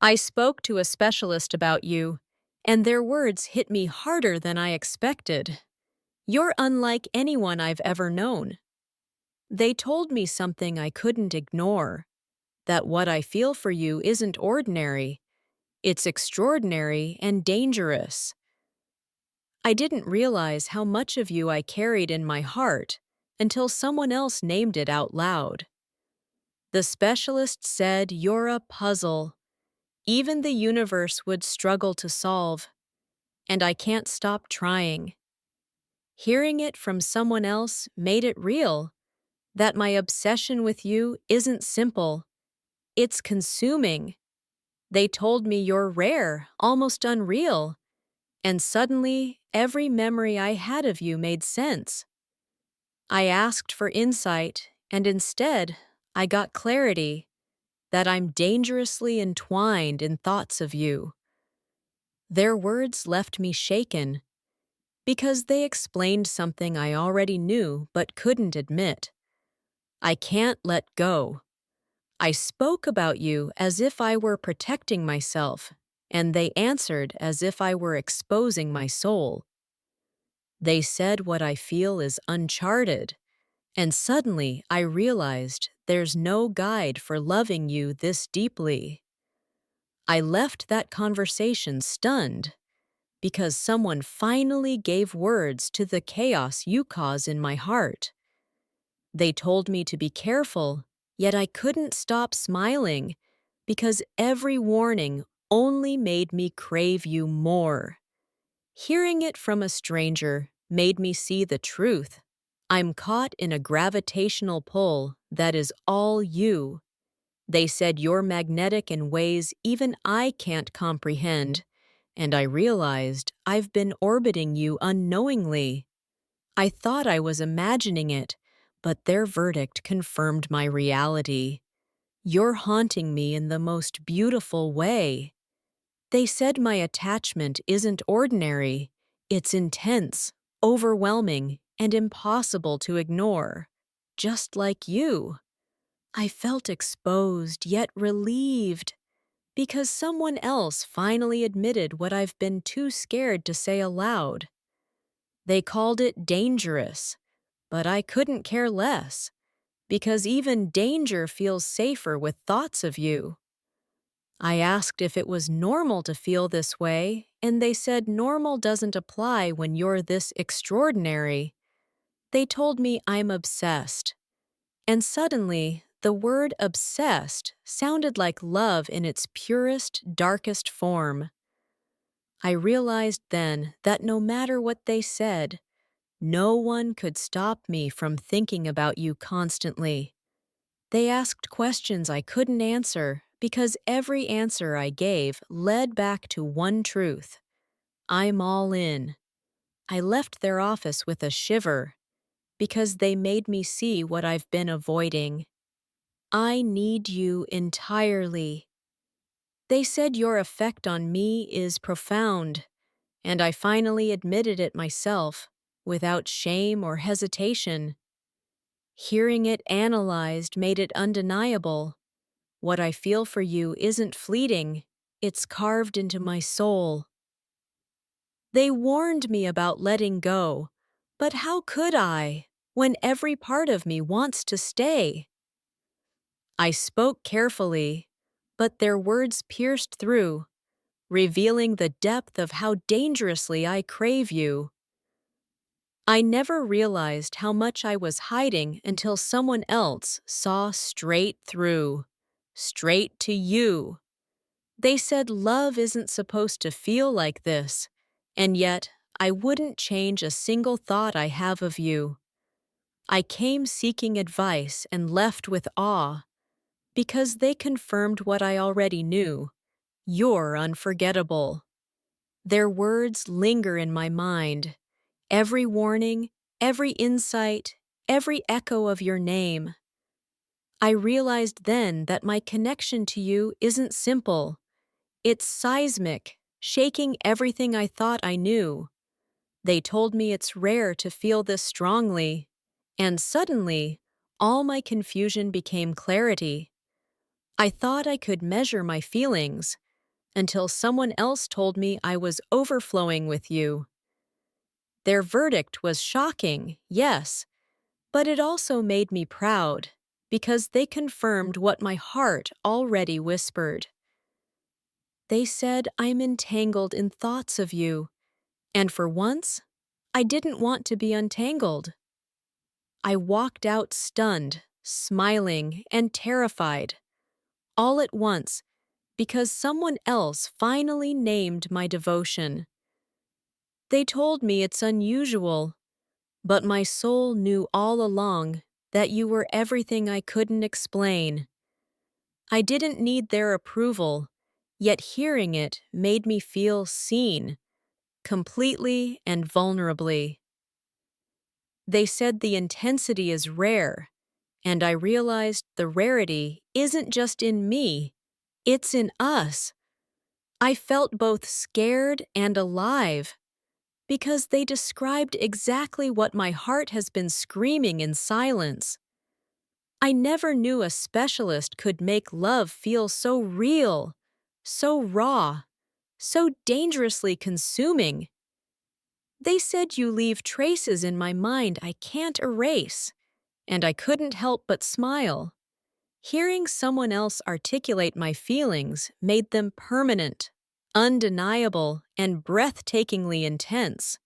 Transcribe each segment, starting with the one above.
I spoke to a specialist about you, and their words hit me harder than I expected. You're unlike anyone I've ever known. They told me something I couldn't ignore, that what I feel for you isn't ordinary, it's extraordinary and dangerous. I didn't realize how much of you I carried in my heart until someone else named it out loud. The specialist said you're a puzzle, even the universe would struggle to solve, and I can't stop trying. Hearing it from someone else made it real, that my obsession with you isn't simple, it's consuming. They told me you're rare, almost unreal, and suddenly every memory I had of you made sense. I asked for insight, and instead, I got clarity that I'm dangerously entwined in thoughts of you. Their words left me shaken because they explained something I already knew but couldn't admit. I can't let go. I spoke about you as if I were protecting myself, and they answered as if I were exposing my soul. They said what I feel is uncharted, and suddenly I realized there's no guide for loving you this deeply. I left that conversation stunned because someone finally gave words to the chaos you cause in my heart. They told me to be careful, yet I couldn't stop smiling because every warning only made me crave you more. Hearing it from a stranger made me see the truth. I'm caught in a gravitational pull that is all you. They said you're magnetic in ways even I can't comprehend, and I realized I've been orbiting you unknowingly. I thought I was imagining it, but their verdict confirmed my reality. You're haunting me in the most beautiful way. They said my attachment isn't ordinary, it's intense, overwhelming, and impossible to ignore. Just like you. I felt exposed yet relieved because someone else finally admitted what I've been too scared to say aloud. They called it dangerous, but I couldn't care less because even danger feels safer with thoughts of you. I asked if it was normal to feel this way, and they said normal doesn't apply when you're this extraordinary. They told me I'm obsessed. And suddenly, the word obsessed sounded like love in its purest, darkest form. I realized then that no matter what they said, no one could stop me from thinking about you constantly. They asked questions I couldn't answer because every answer I gave led back to one truth. I'm all in. I left their office with a shiver because they made me see what I've been avoiding. I need you entirely. They said your effect on me is profound, and I finally admitted it myself, without shame or hesitation. Hearing it analyzed made it undeniable. What I feel for you isn't fleeting, it's carved into my soul. They warned me about letting go, but how could I, when every part of me wants to stay? I spoke carefully, but their words pierced through, revealing the depth of how dangerously I crave you. I never realized how much I was hiding until someone else saw straight through, straight to you. They said love isn't supposed to feel like this, and yet I wouldn't change a single thought I have of you. I came seeking advice and left with awe, because they confirmed what I already knew. You're unforgettable. Their words linger in my mind. Every warning, every insight, every echo of your name. I realized then that my connection to you isn't simple. It's seismic, shaking everything I thought I knew. They told me it's rare to feel this strongly, and suddenly, all my confusion became clarity. I thought I could measure my feelings, until someone else told me I was overflowing with you. Their verdict was shocking, yes, but it also made me proud, because they confirmed what my heart already whispered. They said I'm entangled in thoughts of you, and for once, I didn't want to be untangled. I walked out stunned, smiling, and terrified, all at once, because someone else finally named my devotion. They told me it's unusual, but my soul knew all along that you were everything I couldn't explain. I didn't need their approval, yet hearing it made me feel seen, completely and vulnerably. They said the intensity is rare, and I realized the rarity isn't just in me, it's in us. I felt both scared and alive, because they described exactly what my heart has been screaming in silence. I never knew a specialist could make love feel so real, so raw, so dangerously consuming. They said you leave traces in my mind I can't erase, and I couldn't help but smile. Hearing someone else articulate my feelings made them permanent, undeniable, and breathtakingly intense.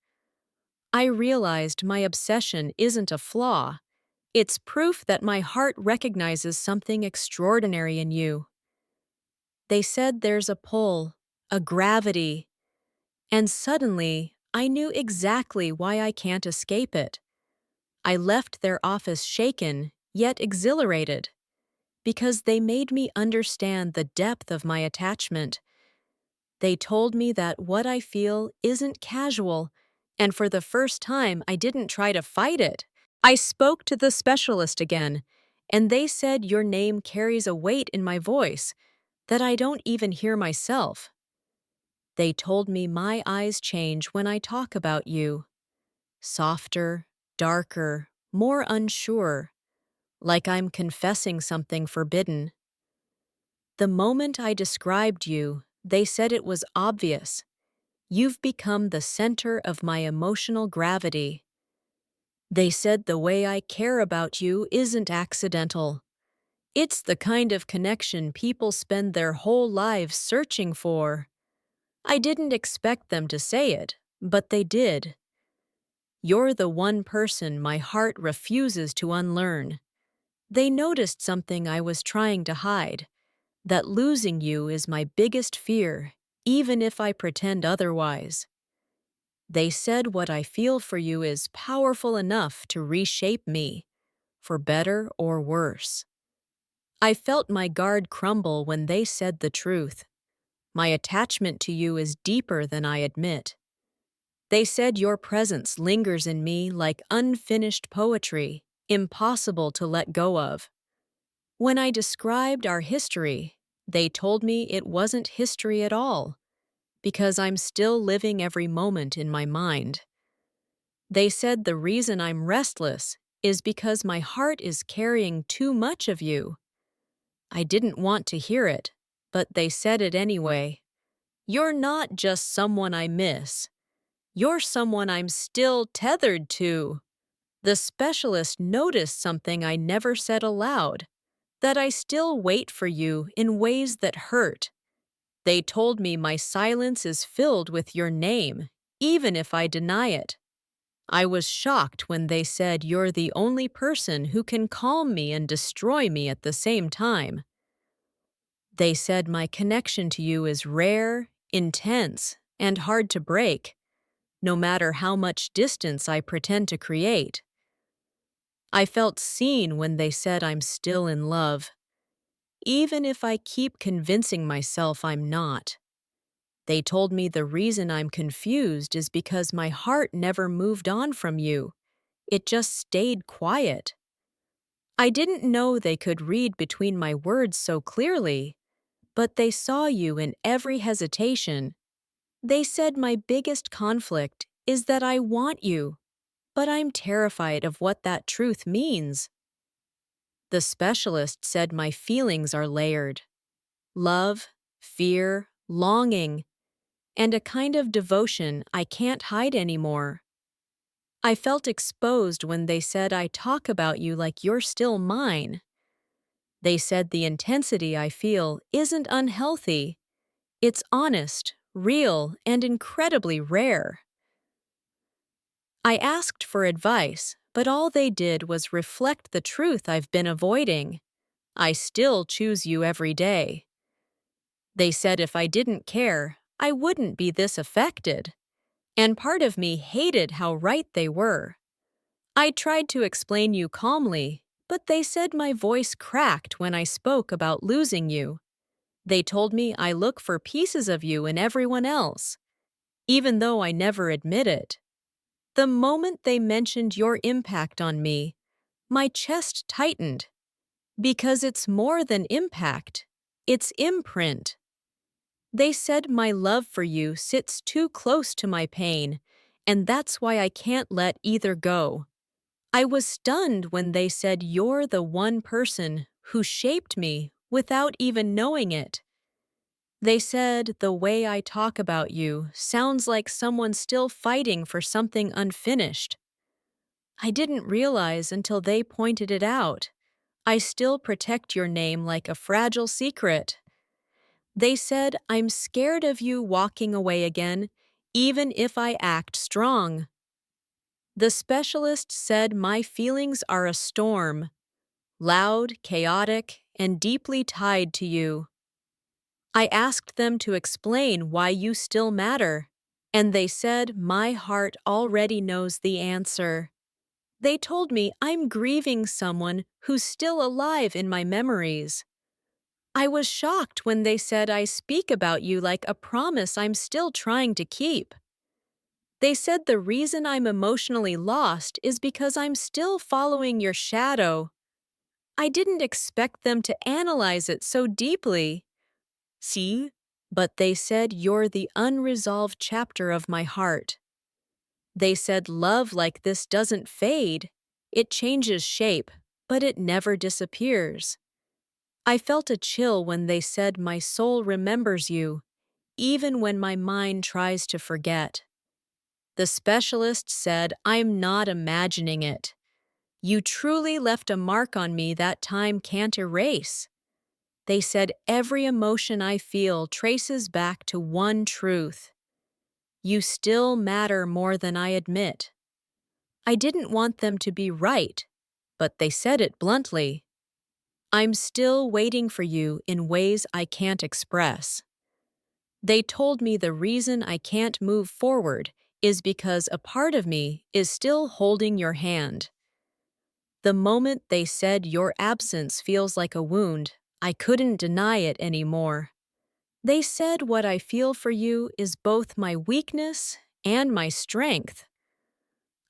I realized my obsession isn't a flaw. It's proof that my heart recognizes something extraordinary in you. They said there's a pull, a gravity, and suddenly I knew exactly why I can't escape it. I left their office shaken, yet exhilarated, because they made me understand the depth of my attachment. They told me that what I feel isn't casual, and for the first time I didn't try to fight it. I spoke to the specialist again, and they said your name carries a weight in my voice that I don't even hear myself. They told me my eyes change when I talk about you. Softer, darker, more unsure, like I'm confessing something forbidden. The moment I described you, they said it was obvious. You've become the center of my emotional gravity. They said the way I care about you isn't accidental. It's the kind of connection people spend their whole lives searching for. I didn't expect them to say it, but they did. You're the one person my heart refuses to unlearn. They noticed something I was trying to hide, that losing you is my biggest fear, even if I pretend otherwise. They said what I feel for you is powerful enough to reshape me, for better or worse. I felt my guard crumble when they said the truth. My attachment to you is deeper than I admit. They said your presence lingers in me like unfinished poetry, impossible to let go of. When I described our history, they told me it wasn't history at all, because I'm still living every moment in my mind. They said the reason I'm restless is because my heart is carrying too much of you. I didn't want to hear it, but they said it anyway. You're not just someone I miss. You're someone I'm still tethered to. The specialist noticed something I never said aloud, that I still wait for you in ways that hurt. They told me my silence is filled with your name, even if I deny it. I was shocked when they said you're the only person who can calm me and destroy me at the same time. They said my connection to you is rare, intense, and hard to break, no matter how much distance I pretend to create. I felt seen when they said I'm still in love, even if I keep convincing myself I'm not. They told me the reason I'm confused is because my heart never moved on from you. It just stayed quiet. I didn't know they could read between my words so clearly, but they saw you in every hesitation. They said my biggest conflict is that I want you, but I'm terrified of what that truth means. The specialist said my feelings are layered. Love, fear, longing, and a kind of devotion I can't hide anymore. I felt exposed when they said I talk about you like you're still mine. They said the intensity I feel isn't unhealthy. It's honest, real, and incredibly rare. I asked for advice, but all they did was reflect the truth I've been avoiding. I still choose you every day. They said if I didn't care, I wouldn't be this affected. And part of me hated how right they were. I tried to explain you calmly, but they said my voice cracked when I spoke about losing you. They told me I look for pieces of you in everyone else, even though I never admit it. The moment they mentioned your impact on me, my chest tightened. Because it's more than impact, it's imprint. They said my love for you sits too close to my pain, and that's why I can't let either go. I was stunned when they said you're the one person who shaped me without even knowing it. They said the way I talk about you sounds like someone still fighting for something unfinished. I didn't realize until they pointed it out. I still protect your name like a fragile secret. They said I'm scared of you walking away again, even if I act strong. The specialist said my feelings are a storm, loud, chaotic, and deeply tied to you. I asked them to explain why you still matter, and they said my heart already knows the answer. They told me I'm grieving someone who's still alive in my memories. I was shocked when they said I speak about you like a promise I'm still trying to keep. They said the reason I'm emotionally lost is because I'm still following your shadow. I didn't expect them to analyze it so deeply. See? But they said you're the unresolved chapter of my heart. They said love like this doesn't fade. It changes shape, but it never disappears. I felt a chill when they said my soul remembers you, even when my mind tries to forget. The specialist said I'm not imagining it. You truly left a mark on me that time can't erase. They said every emotion I feel traces back to one truth. You still matter more than I admit. I didn't want them to be right, but they said it bluntly. I'm still waiting for you in ways I can't express. They told me the reason I can't move forward is because a part of me is still holding your hand. The moment they said your absence feels like a wound, I couldn't deny it anymore. They said what I feel for you is both my weakness and my strength.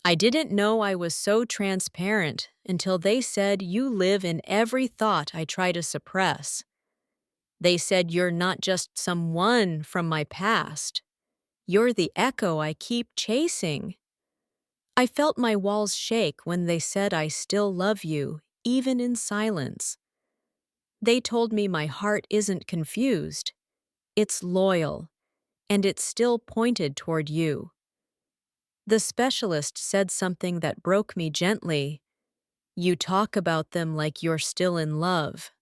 I didn't know I was so transparent until they said you live in every thought I try to suppress. They said you're not just someone from my past. You're the echo I keep chasing. I felt my walls shake when they said I still love you, even in silence. They told me my heart isn't confused. It's loyal, and it's still pointed toward you. The specialist said something that broke me gently. You talk about them like you're still in love.